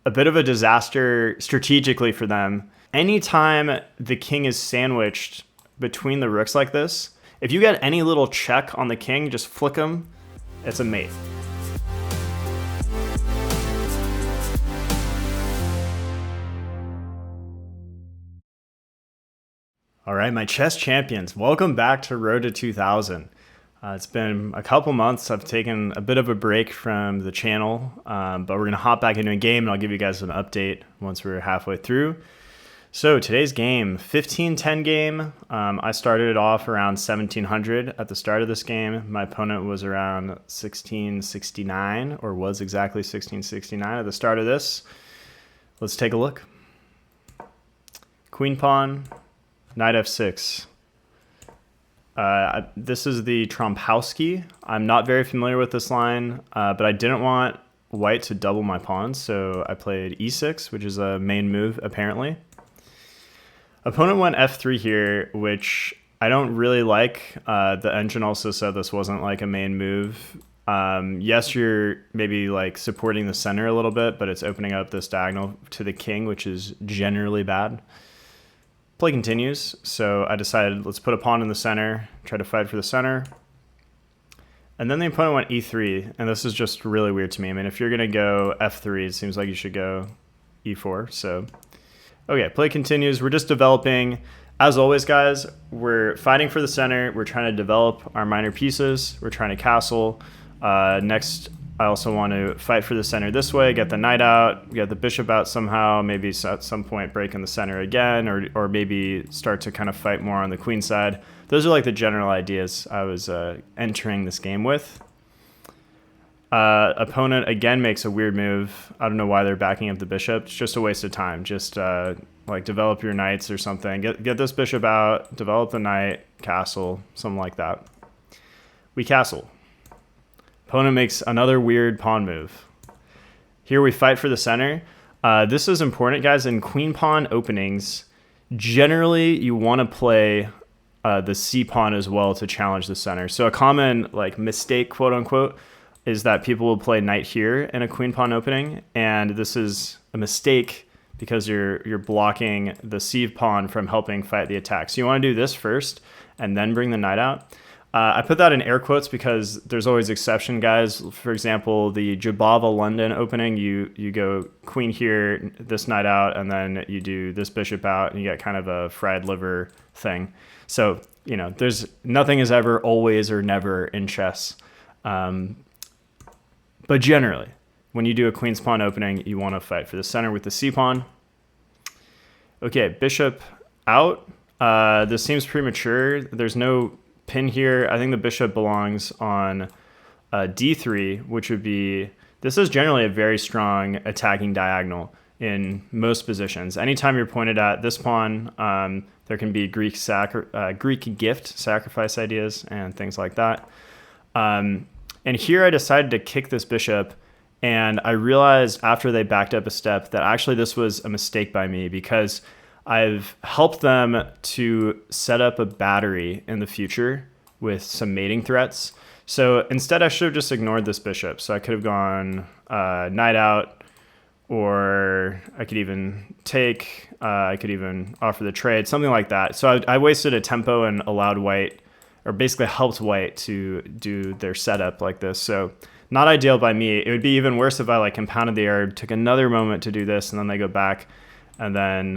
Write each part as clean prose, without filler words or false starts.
a bit of a disaster strategically for them. Anytime the king is sandwiched between the rooks like this, if you get any little check on the king, just flick him. It's a mate. All right, my chess champions, welcome back to Road to 2000. It's been a couple months. I've taken a bit of a break from the channel, but we're going to hop back into a game and I'll give you guys an update once we're halfway through. So today's game, 15-10 game. I started it off around 1700 at the start of this game. My opponent was around 1669, or was exactly 1669 at the start of this. Let's take a look. Queen pawn, knight f6. This is the Trompowsky. I'm not very familiar with this line, but I didn't want white to double my pawns, so I played e6, which is a main move, apparently. Opponent went f3 here, which I don't really like. The engine also said this wasn't like a main move. Yes, you're maybe like supporting the center a little bit, but it's opening up this diagonal to the king, which is generally bad. Play continues, so I decided let's put a pawn in the center, try to fight for the center. And then the opponent went e3, and this is just really weird to me. I mean, if you're going to go f3, it seems like you should go e4, so... Okay, play continues. We're just developing. As always, guys, we're fighting for the center. We're trying to develop our minor pieces. We're trying to castle. Next, I also want to fight for the center this way, get the knight out, get the bishop out somehow, maybe at some point break in the center again, or maybe start to kind of fight more on the queen side. Those are like the general ideas I was entering this game with. Opponent again makes a weird move. I don't know why they're backing up the bishop. It's just a waste of time. Just like develop your knights or something. Get this bishop out, develop the knight, castle, something like that. We castle. Opponent makes another weird pawn move. Here we fight for the center. This is important, guys. In queen pawn openings, generally you want to play the c pawn as well to challenge the center. So a common like mistake, quote unquote, is that people will play knight here in a queen pawn opening, and this is a mistake because you're blocking the c pawn from helping fight the attack. So you want to do this first and then bring the knight out. I put that in air quotes because there's always exception, guys. For example, the Jabava London opening, you go queen here, this knight out, and then you do this bishop out, and you get kind of a fried liver thing. So, you know, there's nothing is ever always or never in chess. But generally, when you do a queen's pawn opening, you want to fight for the center with the c pawn. Okay, bishop out. This seems premature. There's no pin here. I think the bishop belongs on d3, which would be... This is generally a very strong attacking diagonal in most positions. Anytime you're pointed at this pawn, there can be Greek gift, sacrifice ideas, and things like that. And here I decided to kick this bishop, and I realized after they backed up a step that actually this was a mistake by me because I've helped them to set up a battery in the future with some mating threats. So instead I should have just ignored this bishop. So I could have gone knight out, or I could even take, I could even offer the trade, something like that. So I wasted a tempo and allowed white, or basically helped white to do their setup like this. So not ideal by me. It would be even worse if I like compounded the error, took another moment to do this, and then they go back. And then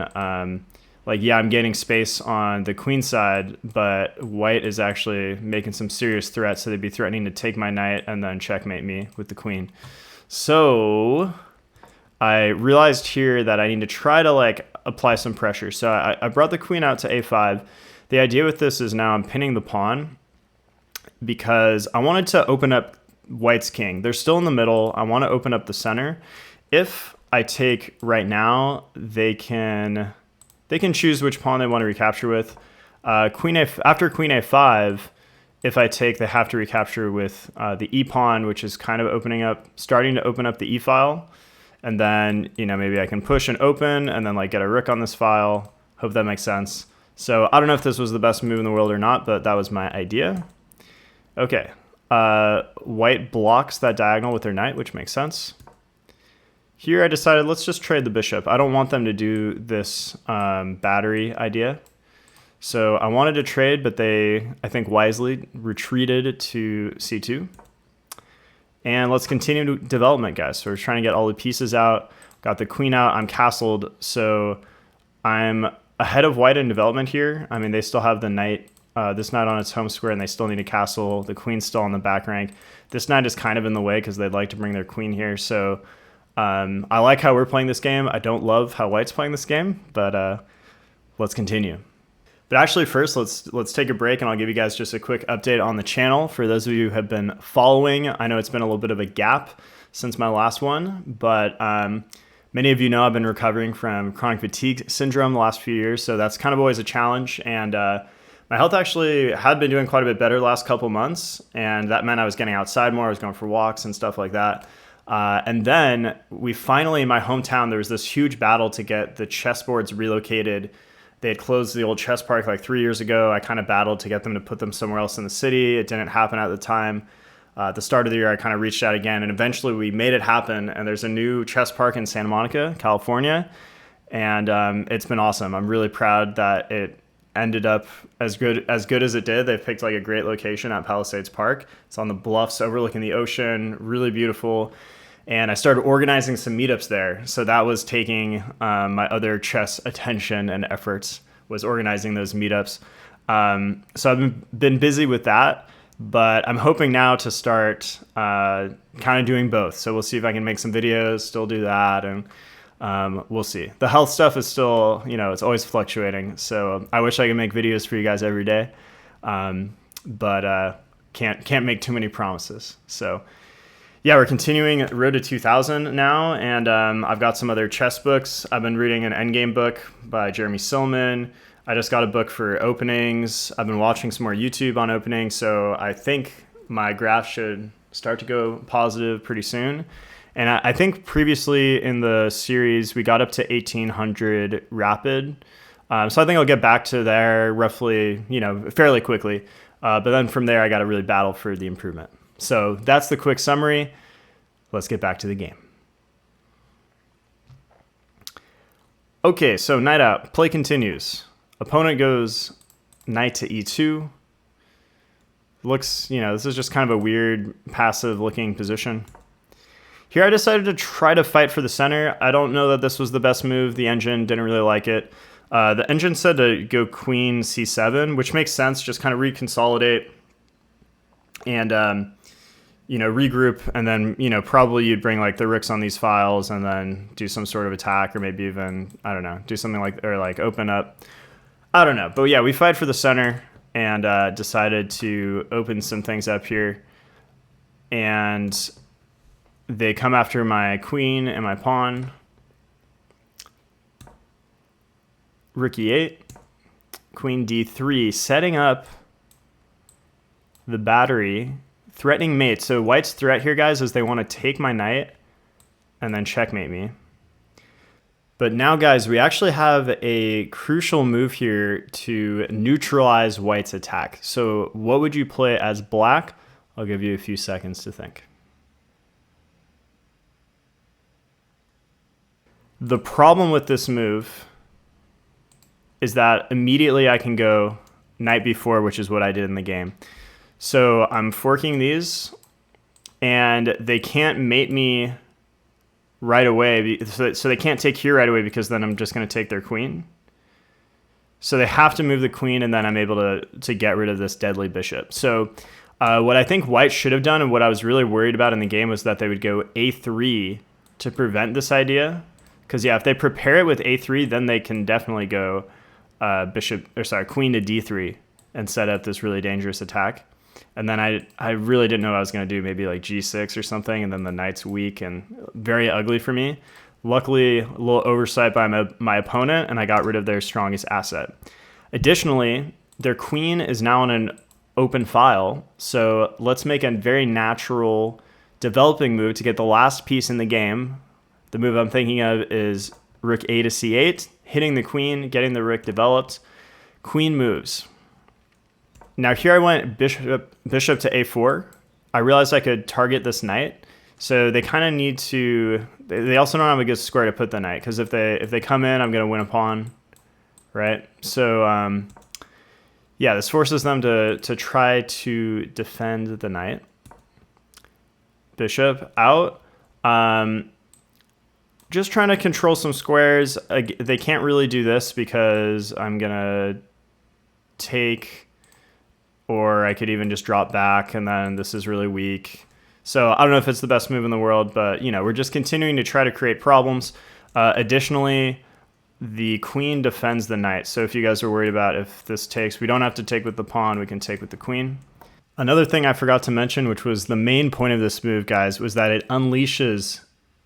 like, yeah, I'm gaining space on the queen side, but white is actually making some serious threats. So they'd be threatening to take my knight and then checkmate me with the queen. So I realized here that I need to try to like apply some pressure. So I brought the queen out to a5. The idea with this is now I'm pinning the pawn because I wanted to open up white's king. They're still in the middle. I want to open up the center. If I take right now, they can choose which pawn they want to recapture with. After queen a5, if I take, they have to recapture with the e pawn, which is kind of starting to open up the e file. And then, you know, maybe I can push and open and then like get a rook on this file. Hope that makes sense. So I don't know if this was the best move in the world or not, but that was my idea. Okay, white blocks that diagonal with their knight, which makes sense. Here I decided let's just trade the bishop. I don't want them to do this battery idea. So I wanted to trade, but they, I think wisely, retreated to c2. And let's continue development, guys. So we're trying to get all the pieces out. Got the queen out. I'm castled, so I'm ahead of white in development here. I mean, they still have the knight, this knight on its home square, and they still need a castle. The queen's still on the back rank. This knight is kind of in the way because they'd like to bring their queen here. So I like how we're playing this game. I don't love how white's playing this game, but let's continue. But actually first, let's take a break, and I'll give you guys just a quick update on the channel. For those of you who have been following, I know it's been a little bit of a gap since my last one, but many of you know I've been recovering from chronic fatigue syndrome the last few years, so that's kind of always a challenge. And my health actually had been doing quite a bit better the last couple months, and that meant I was getting outside more. I was going for walks and stuff like that. And then we finally, in my hometown, there was this huge battle to get the chessboards relocated. They had closed the old chess park like 3 years ago. I kind of battled to get them to put them somewhere else in the city. It didn't happen at the time. At the start of the year, I kind of reached out again, and eventually we made it happen. And there's a new chess park in Santa Monica, California, and it's been awesome. I'm really proud that it ended up as good as it did. They picked like a great location at Palisades Park. It's on the bluffs overlooking the ocean, really beautiful. And I started organizing some meetups there. So that was taking my other chess attention and efforts, was organizing those meetups. So I've been busy with that, but I'm hoping now to start kind of doing both. So we'll see if I can make some videos, still do that, and we'll see. The health stuff is still, it's always fluctuating. So I wish I could make videos for you guys every day, but can't make too many promises. So yeah, we're continuing Road to 2000 now, and I've got some other chess books. I've been reading an endgame book by Jeremy Silman. I just got a book for openings. I've been watching some more YouTube on openings, so I think my graph should start to go positive pretty soon. And I think previously in the series, we got up to 1800 rapid. So I think I'll get back to there roughly, fairly quickly. But then from there, I got to really battle for the improvement. So that's the quick summary. Let's get back to the game. Okay, so knight out. Play continues. Opponent goes knight to e2. Looks, this is just kind of a weird passive looking position. Here I decided to try to fight for the center. I don't know that this was the best move. The engine didn't really like it. The engine said to go queen c7, which makes sense. Just kind of reconsolidate and regroup, and then, probably you'd bring like the rooks on these files and then do some sort of attack, or maybe even, I don't know, do something like, or like open up. I don't know. But yeah, we fight for the center and decided to open some things up here. And they come after my queen and my pawn. Rook e8, queen d3, setting up the battery, threatening mate. So white's threat here, guys, is they want to take my knight and then checkmate me. But now, guys, we actually have a crucial move here to neutralize white's attack. So what would you play as black? I'll give you a few seconds to think. The problem with this move is that immediately I can go knight b4, which is what I did in the game. So I'm forking these, and they can't mate me right away. So they can't take here right away, because then I'm just going to take their queen. So they have to move the queen, and then I'm able to get rid of this deadly bishop. So what I think white should have done, and what I was really worried about in the game, was that they would go a3 to prevent this idea. Because yeah, if they prepare it with a3, then they can definitely go queen to d3 and set up this really dangerous attack. And then I really didn't know what I was going to do, maybe like g6 or something, and then the knight's weak and very ugly for me. Luckily, a little oversight by my opponent, and I got rid of their strongest asset. Additionally, their queen is now on an open file, so let's make a very natural developing move to get the last piece in the game. The move I'm thinking of is rook a to c8, hitting the queen, getting the rook developed. Queen moves. Now here I went bishop to a4. I realized I could target this knight. So they kind of need to. They also don't have a good square to put the knight, because if they come in, I'm gonna win a pawn, right? So yeah, this forces them to try to defend the knight. Bishop out. Just trying to control some squares. They can't really do this because I'm gonna take, or I could even just drop back, and then this is really weak. So I don't know if it's the best move in the world, but we're just continuing to try to create problems. Additionally, the queen defends the knight. So if you guys are worried about if this takes, we don't have to take with the pawn, we can take with the queen. Another thing I forgot to mention, which was the main point of this move, guys, was that it unleashes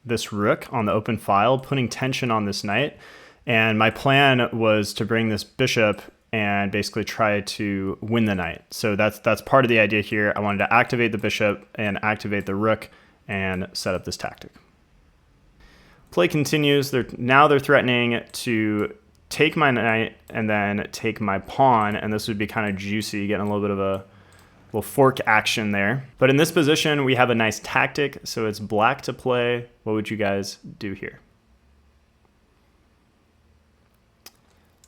this rook on the open file, putting tension on this knight. And my plan was to bring this bishop and basically try to win the knight. So that's part of the idea here. I wanted to activate the bishop and activate the rook and set up this tactic. Play continues. Now they're threatening to take my knight and then take my pawn, and this would be kind of juicy, getting a little bit of a little fork action there. But in this position, we have a nice tactic, so it's black to play. What would you guys do here?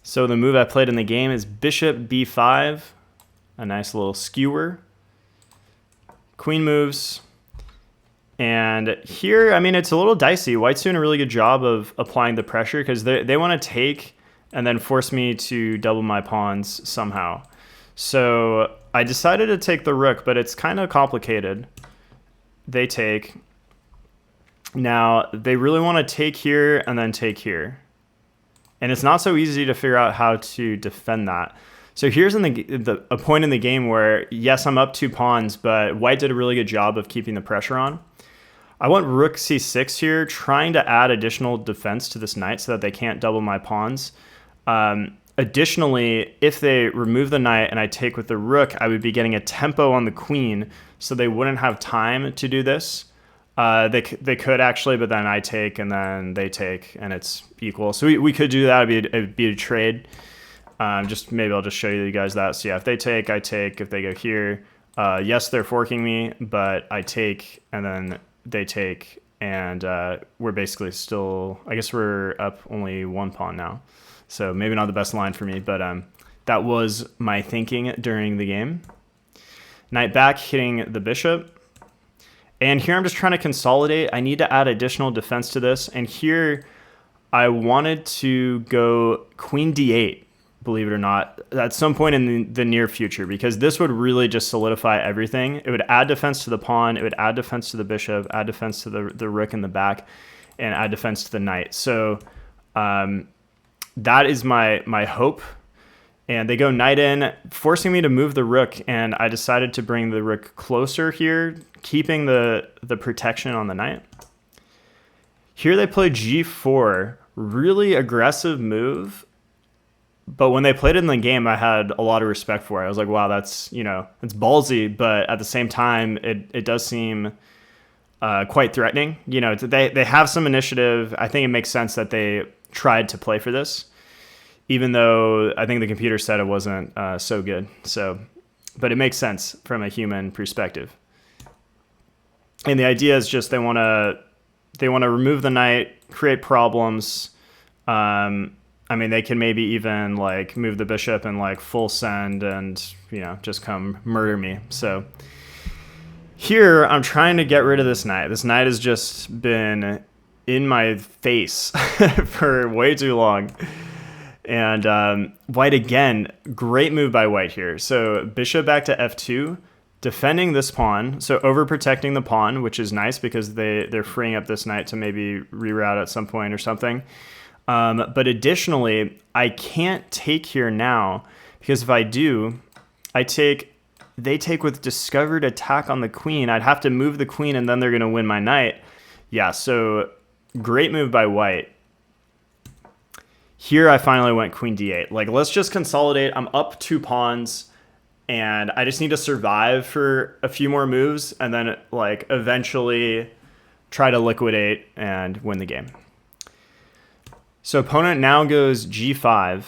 So the move I played in the game is bishop b5, a nice little skewer. Queen moves. And here, I mean, it's a little dicey. White's doing a really good job of applying the pressure because they want to take and then force me to double my pawns somehow. So I decided to take the rook, but it's kind of complicated. They take. Now, they really want to take here and then take here. And it's not so easy to figure out how to defend that. So here's a point in the game where, yes, I'm up 2 pawns, but white did a really good job of keeping the pressure on. I want rook c6 here, trying to add additional defense to this knight so that they can't double my pawns. Additionally, if they remove the knight and I take with the rook, I would be getting a tempo on the queen, so they wouldn't have time to do this. They could actually, but then I take and then they take and it's equal. So we could do that. It'd be a trade. Maybe I'll just show you guys that. So yeah, if they take, I take. If they go here, yes, they're forking me, but I take and then they take, and we're basically still, I guess we're up only 1 pawn now. So maybe not the best line for me, but that was my thinking during the game. Knight back, hitting the bishop. And here I'm just trying to consolidate. I need to add additional defense to this. And here I wanted to go queen d8, believe it or not, at some point in the near future, because this would really just solidify everything. It would add defense to the pawn, it would add defense to the bishop, add defense to the rook in the back, and add defense to the knight. So that is my hope. And they go knight in, forcing me to move the rook, and I decided to bring the rook closer here, keeping the protection on the knight. Here they play g4, really aggressive move, but when they played it in the game, I had a lot of respect for it. I was like, wow, that's, it's ballsy, but at the same time, it does seem quite threatening. They have some initiative. I think it makes sense that they tried to play for this, even though I think the computer said it wasn't so good. But it makes sense from a human perspective. And the idea is just they want to remove the knight, create problems. I mean, they can maybe even move the bishop and full send and just come murder me. So here I'm trying to get rid of this knight. This knight has just been in my face for way too long. And white again, great move by white here. So bishop back to f2, defending this pawn, so overprotecting the pawn, which is nice because they're freeing up this knight to maybe reroute at some point or something. But additionally, I can't take here now because if I do, they take with discovered attack on the queen. I'd have to move the queen and then they're going to win my knight. Yeah, so great move by white. Here I finally went queen d8. Let's just consolidate. I'm up 2 pawns and I just need to survive for a few more moves and then eventually try to liquidate and win the game. So opponent now goes g5,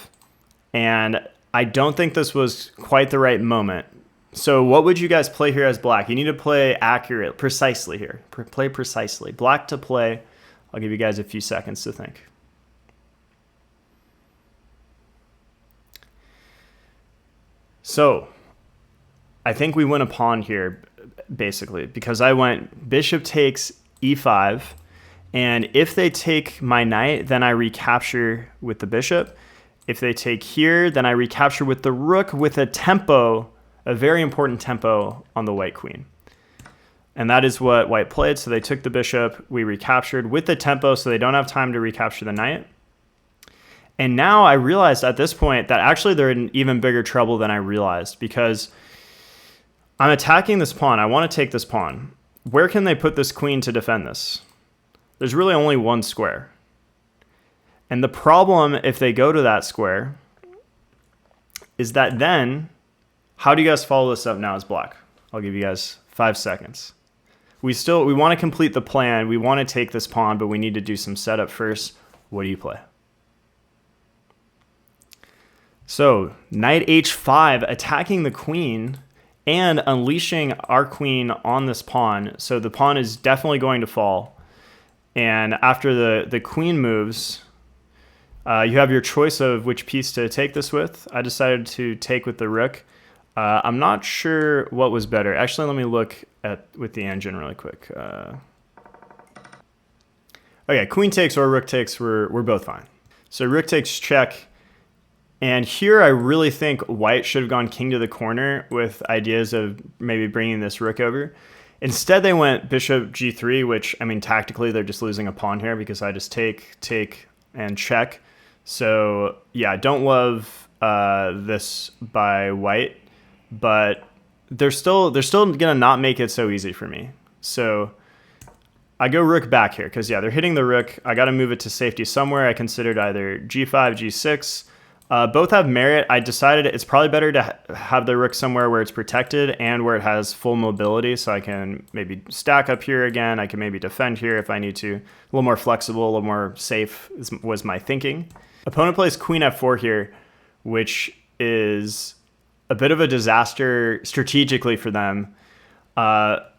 and I don't think this was quite the right moment. So what would you guys play here as black? You need to play accurate, precisely here. Play precisely. Black to play. I'll give you guys a few seconds to think. So I think we win a pawn here, basically, because I went bishop takes e5, and if they take my knight, then I recapture with the bishop. If they take here, then I recapture with the rook with a tempo, a very important tempo on the white queen. And that is what white played. So they took the bishop, we recaptured with the tempo, so they don't have time to recapture the knight. And now I realized at this point that actually they're in even bigger trouble than I realized, because I'm attacking this pawn. I want to take this pawn. Where can they put this queen to defend this? There's really only one square. And the problem, if they go to that square, is that then, how do you guys follow this up now as black? I'll give you guys 5 seconds. We want to complete the plan. We want to take this pawn, but we need to do some setup first. What do you play? So knight h5, attacking the queen and unleashing our queen on this pawn. So the pawn is definitely going to fall. And after the queen moves, you have your choice of which piece to take this with. I decided to take with the rook. I'm not sure what was better. Actually, let me look with the engine really quick. Okay, queen takes or rook takes, we're both fine. So rook takes check. And here I really think white should have gone king to the corner with ideas of maybe bringing this rook over. Instead, they went bishop g3, which, I mean, tactically, they're just losing a pawn here because I just take, and check. So, yeah, I don't love this by white, but they're still going to not make it so easy for me. So I go rook back here because, yeah, they're hitting the rook. I got to move it to safety somewhere. I considered either g5, g6. Both have merit. I decided it's probably better to have the rook somewhere where it's protected and where it has full mobility, so I can maybe stack up here again. I can maybe defend here if I need to. A little more flexible, a little more safe was my thinking. Opponent plays queen f4 here, which is a bit of a disaster strategically for them.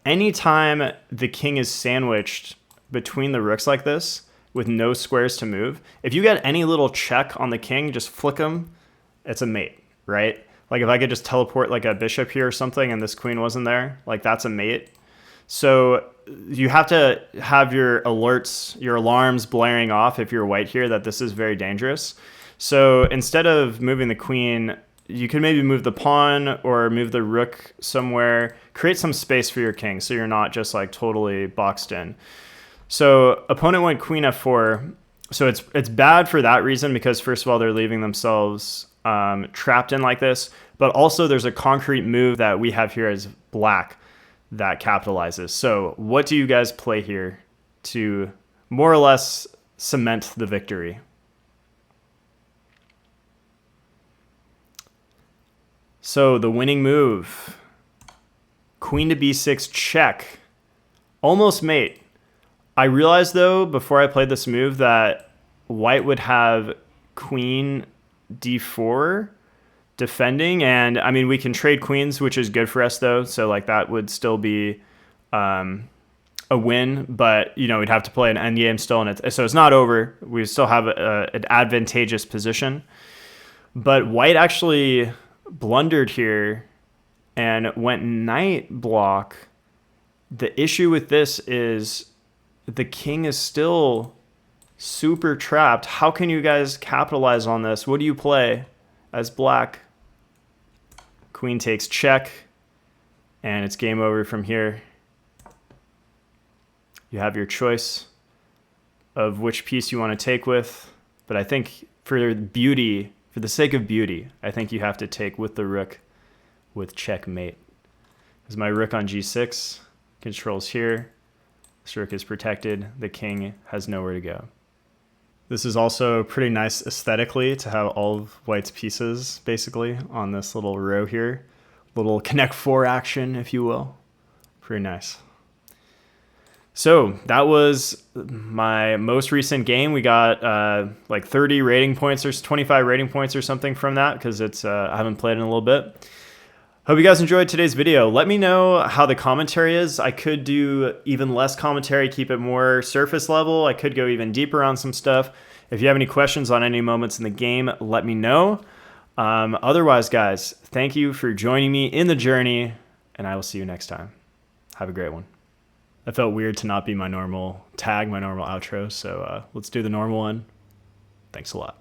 Anytime the king is sandwiched between the rooks like this, with no squares to move, if you get any little check on the king, just flick him, it's a mate, right? Like if I could just teleport like a bishop here or something and this queen wasn't there, like that's a mate. So you have to have your alerts, your alarms blaring off if you're white here that this is very dangerous. So instead of moving the queen, you could maybe move the pawn or move the rook somewhere, create some space for your king so you're not just like totally boxed in. So opponent went queen f4. So it's bad for that reason because first of all, they're leaving themselves trapped in like this, but also there's a concrete move that we have here as black that capitalizes. So what do you guys play here to more or less cement the victory? So the winning move, queen to b6 check, almost mate. I realized, though, before I played this move that white would have queen d4 defending. And, I mean, we can trade queens, which is good for us, though. So, like, that would still be a win. But, you know, we'd have to play an endgame still. So it's not over. We still have an advantageous position. But white actually blundered here and went knight block. The issue with this is the king is still super trapped. How can you guys capitalize on this? What do you play as black? Queen takes check, and it's game over from here. You have your choice of which piece you want to take with, but I think for beauty, for the sake of beauty, I think you have to take with the rook with checkmate. Because my rook on g6 controls here. This rook is protected. The king has nowhere to go. This is also pretty nice aesthetically to have all of white's pieces basically on this little row here. Little connect four action, if you will. Pretty nice. So that was my most recent game. We got like 30 rating points or 25 rating points or something from that because it's I haven't played in a little bit. Hope you guys enjoyed today's video. Let me know how the commentary is. I could do even less commentary, keep it more surface level. I could go even deeper on some stuff. If you have any questions on any moments in the game, let me know. Otherwise, guys, thank you for joining me in the journey, and I will see you next time. Have a great one. That felt weird to not be my normal tag, my normal outro, so let's do the normal one. Thanks a lot.